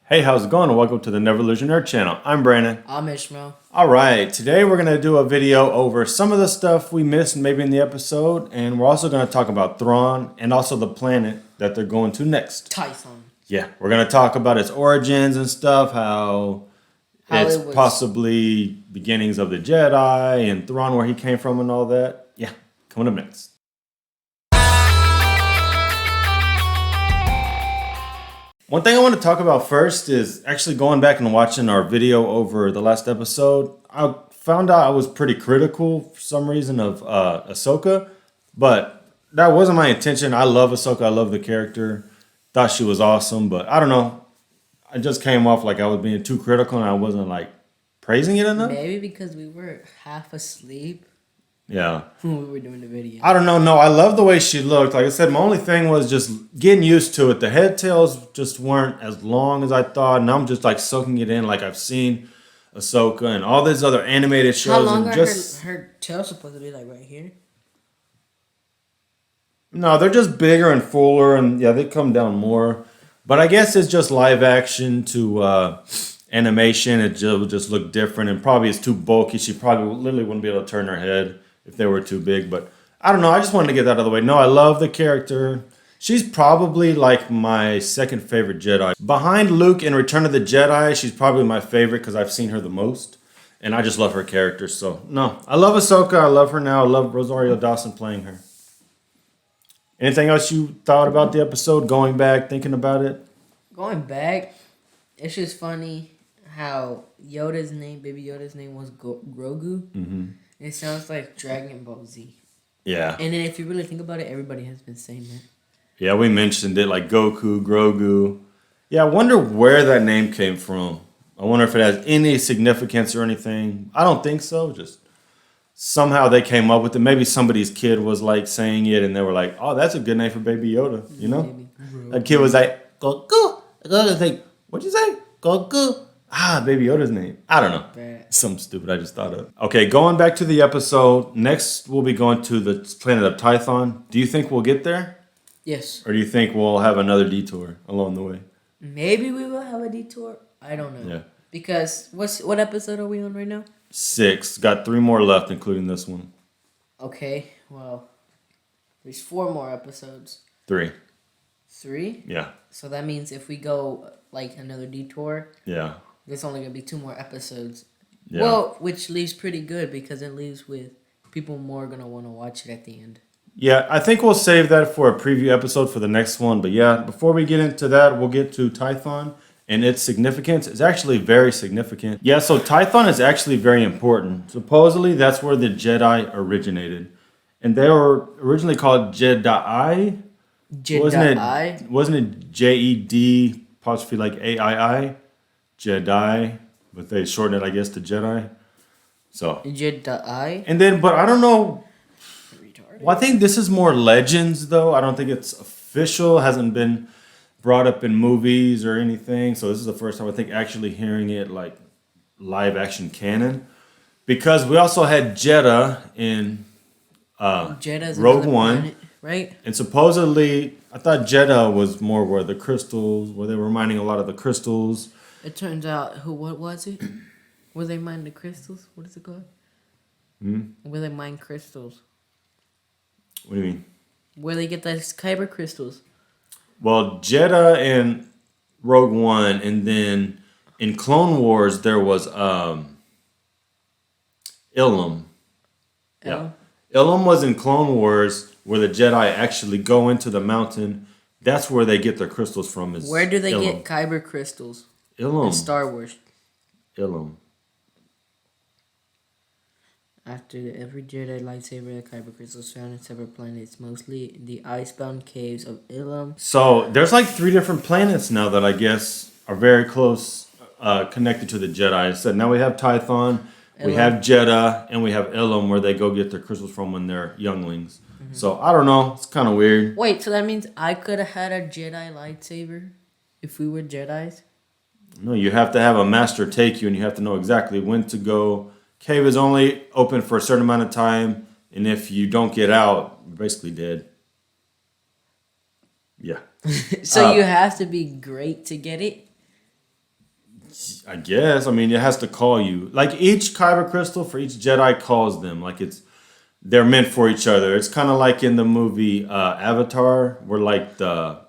Hey, how's it going? Welcome to the Never Lose Your Nerd channel. I'm Brandon. I'm Ishmael. Alright, today we're going to do a video over some of the stuff we missed maybe in the episode, and we're also going to talk about Thrawn and also the planet that they're going to next. Tython. Yeah, we're going to talk about its origins and stuff, how it's possibly beginnings of the Jedi and Thrawn, where he came from and all that. Yeah, coming up next. One thing I want to talk about first is actually going back and watching our video over the last episode. I found out I was pretty critical for some reason of Ahsoka, but that wasn't my intention. I love Ahsoka. I love the character. Thought she was awesome, but I don't know. I just came off like I was being too critical and I wasn't like praising it enough. Maybe because we were half asleep. Yeah. When we were doing the video. I don't know. No, I love the way she looked. Like I said, my only thing was just getting used to it. The head tails just weren't as long as I thought. And I'm just like soaking it in like I've seen Ahsoka and all these other animated shows. How long and are just, her tails supposed to be, like right here? No, they're just bigger and fuller. And yeah, they come down more. But I guess it's just live action to animation. It just look different. And probably it's too bulky. She probably literally wouldn't be able to turn her head if they were too big. But I don't know. I just wanted to get that out of the way. No, I love the character. She's probably like my second favorite Jedi. Behind Luke in Return of the Jedi, she's probably my favorite because I've seen her the most. And I just love her character. So, no. I love Ahsoka. I love her now. I love Rosario Dawson playing her. Anything else you thought about the episode, going back, thinking about it? Going back, it's just funny how Baby Yoda's name was Grogu. Mm-hmm. It sounds like Dragon Ball Z. Yeah. And then if you really think about it, everybody has been saying that. Yeah, we mentioned it, like Goku, Grogu. Yeah, I wonder where that name came from. I wonder if it has any significance or anything. I don't think so. Just somehow they came up with it. Maybe somebody's kid was like saying it and they were like, oh, that's a good name for Baby Yoda, you know? That kid was like, Goku. I was like, what'd you say? Goku. Baby Yoda's name. I don't know. Something stupid I just thought of. Okay, going back to the episode. Next, we'll be going to the planet of Tython. Do you think we'll get there? Yes. Or do you think we'll have another detour along the way? Maybe we will have a detour. I don't know. Yeah. Because what episode are we on right now? 6. Got 3 more left, including this one. Okay, well, there's 4 more episodes. 3. 3? Yeah. So that means if we go like another detour, yeah, there's only gonna be 2 more episodes. Yeah. Well, which leaves pretty good because it leaves with people more gonna want to watch it at the end. Yeah, I think we'll save that for a preview episode for the next one. But yeah, before we get into that, we'll get to Tython and its significance. It's actually very significant. Yeah, so Tython is actually very important. Supposedly, that's where the Jedi originated. And they were originally called Jedi. Wasn't it J-E-D, possibly like A-I-I? Jedi. But they shortened it, I guess, to Jedi. So. Jedi? And then, but I don't know. Well, I think this is more legends, though. I don't think it's official. Hasn't been brought up in movies or anything. So this is the first time I think actually hearing it like live action canon. Because we also had Jeddah in Rogue One. Planet, right? And supposedly, I thought Jeddah was more where the crystals, where they were mining a lot of the crystals. It turns out, what was it? Where they mine the crystals? What is it called? Where they mine crystals. What do you mean? Where they get those kyber crystals. Well, Jeddah in Rogue One, and then in Clone Wars, there was Ilum. Yeah. Ilum was in Clone Wars, where the Jedi actually go into the mountain. That's where they get their crystals from. Where do they get kyber crystals? Ilum. In Star Wars. Ilum. After every Jedi lightsaber, the kyber crystals found in separate planets, mostly the icebound caves of Ilum. So there's like 3 different planets now that I guess are very close connected to the Jedi. So now we have Tython, we have Jeddah, and we have Ilum where they go get their crystals from when they're younglings. Mm-hmm. So I don't know. It's kind of weird. Wait, so that means I could have had a Jedi lightsaber if we were Jedis? No, you have to have a master take you, and you have to know exactly when to go. Cave is only open for a certain amount of time, and if you don't get out, you're basically dead. Yeah. So you have to be great to get it? I guess. I mean, it has to call you. Like each kyber crystal for each Jedi calls them. Like they're meant for each other. It's kind of like in the movie Avatar, where like the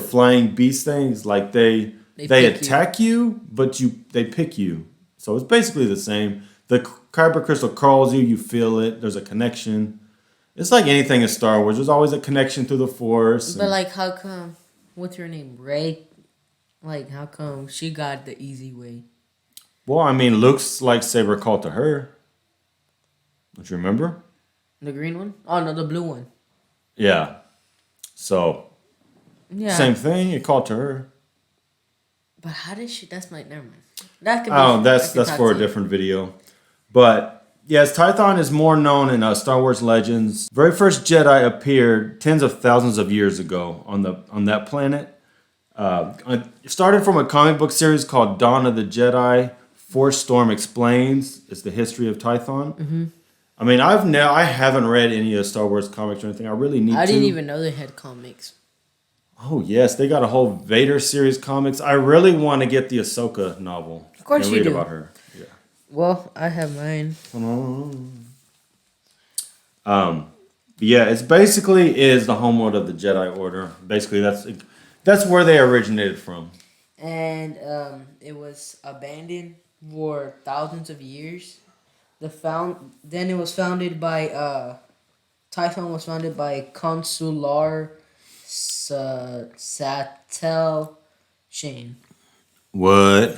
flying beast things, like they attack you, but they pick you. So it's basically the same. The kyber crystal calls you. You feel it. There's a connection. It's like anything in Star Wars. There's always a connection through the Force. But like, how come? What's her name? Rey. Like, how come she got the easy way? Well, I mean, Luke's lightsaber called to her. Don't you remember? The green one? Oh no, the blue one. Yeah. So. Yeah. Same thing. It called to her. But how did she? That's my never mind. That could be. Oh, that's for a different video. But yes, Tython is more known in Star Wars Legends. Very first Jedi appeared tens of thousands of years ago on that planet. It started from a comic book series called Dawn of the Jedi. Force Storm Explains. It's the history of Tython. Mm-hmm. I mean, I haven't read any of Star Wars comics or anything. I really need to. I didn't even know they had comics. Oh yes, they got a whole Vader series comics. I really want to get the Ahsoka novel. Of course and you read do. about her. Yeah. Well, I have mine. Yeah, it's basically is the homeworld of the Jedi Order. Basically, that's where they originated from. And it was abandoned for thousands of years. Then it was founded by Tython was founded by Consular Satel Shane. What?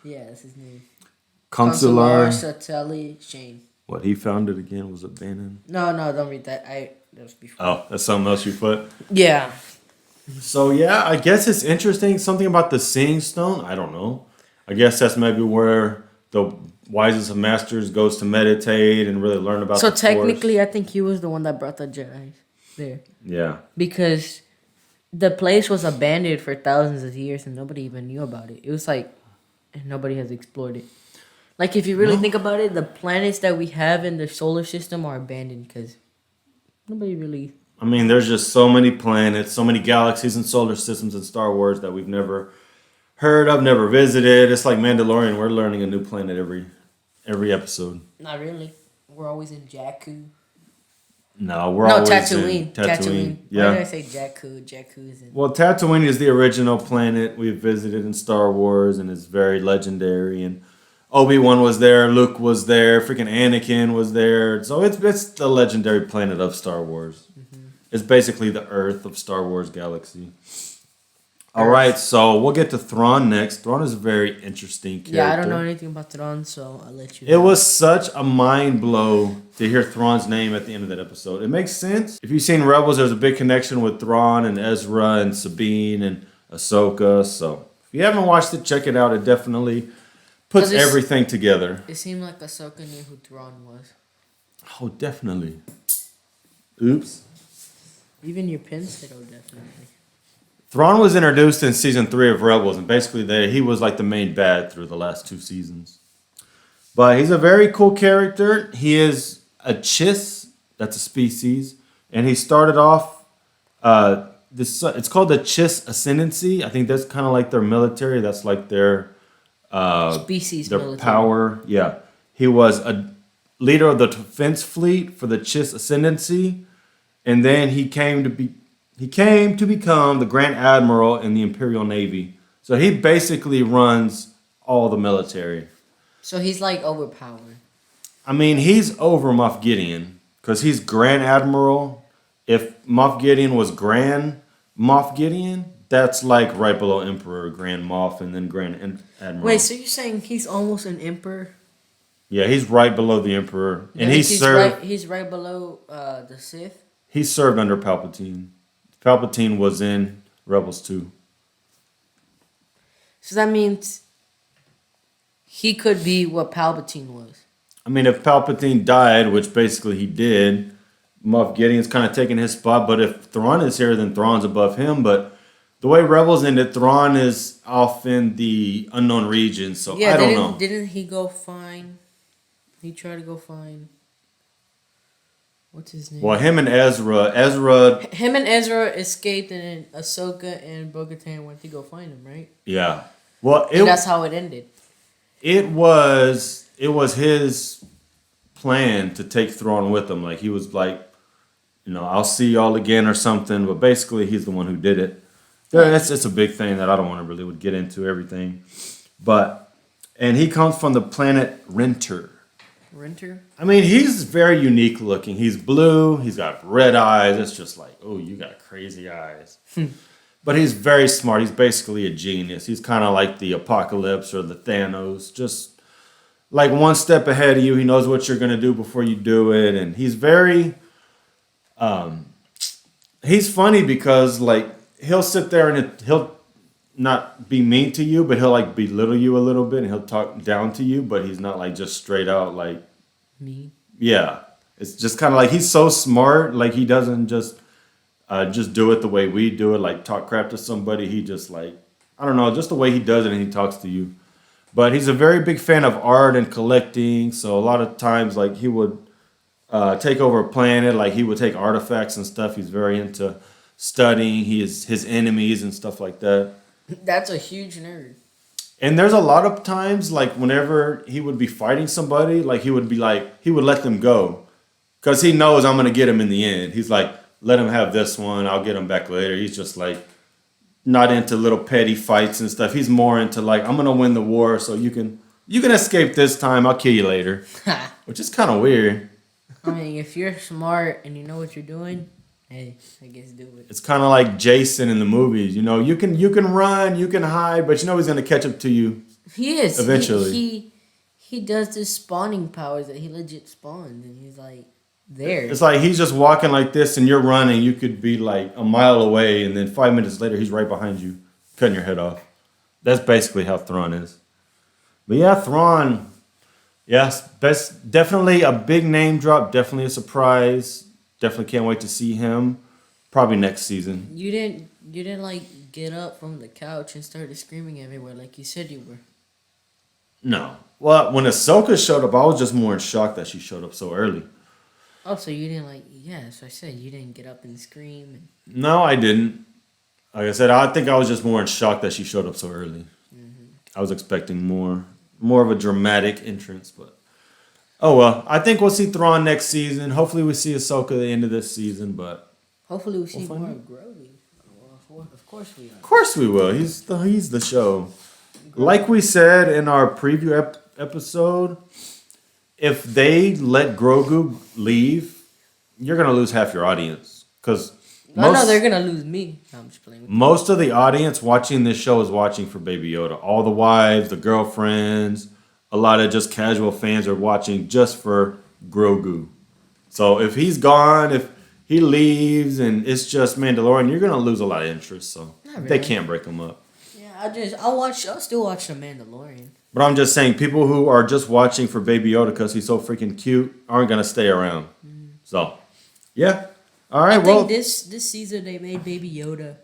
Yeah, that's his name. Consular Sateli Shane. What he founded again was abandoned. No, don't read that. That was before. Oh, that's something else you put. Yeah. So yeah, I guess it's interesting. Something about the Seeing Stone. I don't know. I guess that's maybe where the wisest of masters goes to meditate and really learn about. So the technically, Force. I think he was the one that brought the Jedi there. Yeah. Because the place was abandoned for thousands of years and nobody even knew about it. It was like nobody has explored it. Like, if you really think about it, the planets that we have in the solar system are abandoned because nobody really... I mean, there's just so many planets, so many galaxies and solar systems in Star Wars that we've never heard of, never visited. It's like Mandalorian. We're learning a new planet every episode. Not really. We're always in Jakku. No, we're always Tatooine. in Tatooine. Yeah. Why did I say Jakku? Jakku's in... Well, Tatooine is the original planet we've visited in Star Wars, and it's very legendary. And Obi-Wan was there, Luke was there, freaking Anakin was there. So it's the legendary planet of Star Wars. Mm-hmm. It's basically the Earth of Star Wars galaxy. All right, so we'll get to Thrawn next. Thrawn is a very interesting character. Yeah, I don't know anything about Thrawn, so I'll let you know. It was such a mind blow to hear Thrawn's name at the end of that episode. It makes sense. If you've seen Rebels, there's a big connection with Thrawn and Ezra and Sabine and Ahsoka. So if you haven't watched it, check it out. It definitely puts everything together. It seemed like Ahsoka knew who Thrawn was. Oh, definitely. Oops. Even your pin said, oh, definitely. Thrawn was introduced in season 3 of Rebels, and basically he was like the main bad through the last 2 seasons. But he's a very cool character. He is a Chiss, that's a species, and he started off it's called the Chiss Ascendancy. I think that's kind of like their military. That's like their species, their military. power. Yeah, he was a leader of the defense fleet for the Chiss Ascendancy, and then he came to become the Grand Admiral in the Imperial Navy. So he basically runs all the military. So he's like overpowered. I mean, he's over Moff Gideon because he's Grand Admiral. If Moff Gideon was Grand Moff Gideon, that's like right below Emperor, Grand Moff, and then Grand Admiral. Wait, so you're saying he's almost an emperor? Yeah, he's right below the Emperor, and he's right below the Sith. He served under Palpatine. Palpatine was in Rebels 2. So that means he could be what Palpatine was. I mean, if Palpatine died, which basically he did, Moff Gideon's kind of taking his spot. But if Thrawn is here, then Thrawn's above him. But the way Rebels ended, Thrawn is off in the unknown region, so I don't know. Didn't he go find... He tried to go find... What's his name? Well, him and Ezra... Him and Ezra escaped, and then Ahsoka and Bo-Katan went to go find him, right? Yeah. Well, And that's how it ended. It was his plan to take Thrawn with him. Like he was like, I'll see y'all again or something. But basically, he's the one who did it. It's a big thing that I don't want to really would get into everything. And he comes from the planet Renter. Renter? I mean, he's very unique looking. He's blue. He's got red eyes. It's just like, oh, you got crazy eyes. But he's very smart. He's basically a genius. He's kind of like the Apocalypse or the Thanos. Just like one step ahead of you. He knows what you're going to do before you do it. And he's very... he's funny because, like, he'll sit there and he'll not be mean to you, but he'll like belittle you a little bit and he'll talk down to you, but he's not like just straight out like me. Yeah, it's just kind of like he's so smart. Like he doesn't just do it the way we do it, like talk crap to somebody. He just like, I don't know, just the way he does it and he talks to you. But he's a very big fan of art and collecting. So a lot of times, like he would take over a planet, like he would take artifacts and stuff. He's very into studying his enemies and stuff like that. That's a huge nerd. And there's a lot of times, like, whenever he would be fighting somebody, like, he would let them go. Because he knows I'm going to get him in the end. He's like, let him have this one. I'll get him back later. He's just, like, not into little petty fights and stuff. He's more into, like, I'm going to win the war, so you can escape this time. I'll kill you later. Which is kind of weird. I mean, if you're smart and you know what you're doing... Hey, I guess do it. It's kind of like Jason in the movies. You can run, you can hide, but he's going to catch up to you. He is. Eventually. He does this spawning powers that he legit spawns, and he's like there. It's like he's just walking like this and you're running. You could be like a mile away, and then 5 minutes later he's right behind you, cutting your head off. That's basically how Thrawn is. But yeah, Thrawn, yes, definitely a big name drop, definitely a surprise. Definitely can't wait to see him. Probably next season. You didn't like get up from the couch and started screaming everywhere like you said you were. No. Well, when Ahsoka showed up, I was just more in shock that she showed up so early. Oh, so you didn't so I said you didn't get up and scream. No, I didn't. Like I said, I think I was just more in shock that she showed up so early. Mm-hmm. I was expecting more of a dramatic entrance, but oh well. I think we'll see Thrawn next season. Hopefully we see Ahsoka at the end of this season, but hopefully we see more of Grogu. Well, of course we are. Of course we will. He's the show. Like we said in our preview episode, if they let Grogu leave, you're gonna lose half your audience. Because no, they're gonna lose me. No, I'm just playing. Most of the audience watching this show is watching for Baby Yoda. All the wives, the girlfriends, a lot of just casual fans are watching just for Grogu. So if he's gone, if he leaves, and it's just Mandalorian, you're gonna lose a lot of interest. So really. They can't break him up. Yeah, I'll still watch the Mandalorian. But I'm just saying, people who are just watching for Baby Yoda because he's so freaking cute aren't gonna stay around. So, yeah. All right. I think this season they made Baby Yoda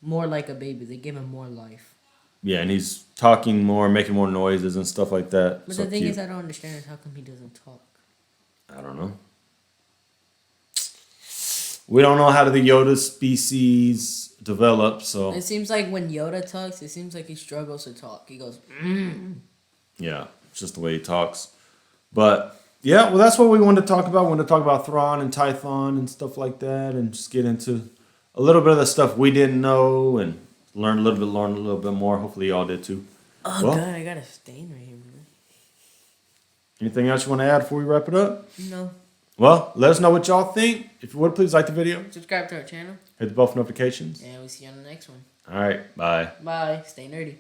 more like a baby. They gave him more life. Yeah, and he's talking more, making more noises and stuff like that. But the thing is, I don't understand is how come he doesn't talk. I don't know. We don't know how the Yoda species develop, so... It seems like when Yoda talks, it seems like he struggles to talk. He goes, Yeah, it's just the way he talks. But, yeah, well, that's what we wanted to talk about. We wanted to talk about Thrawn and Tython and stuff like that, and just get into a little bit of the stuff we didn't know, and learn a little bit more. Hopefully y'all did too. Oh, well, God, I got a stain right here, man. Anything else you want to add before we wrap it up? No. Well, let us know what y'all think. If you would, please like the video. Subscribe to our channel. Hit the bell for notifications. And we'll see you on the next one. All right. Bye. Bye. Stay nerdy.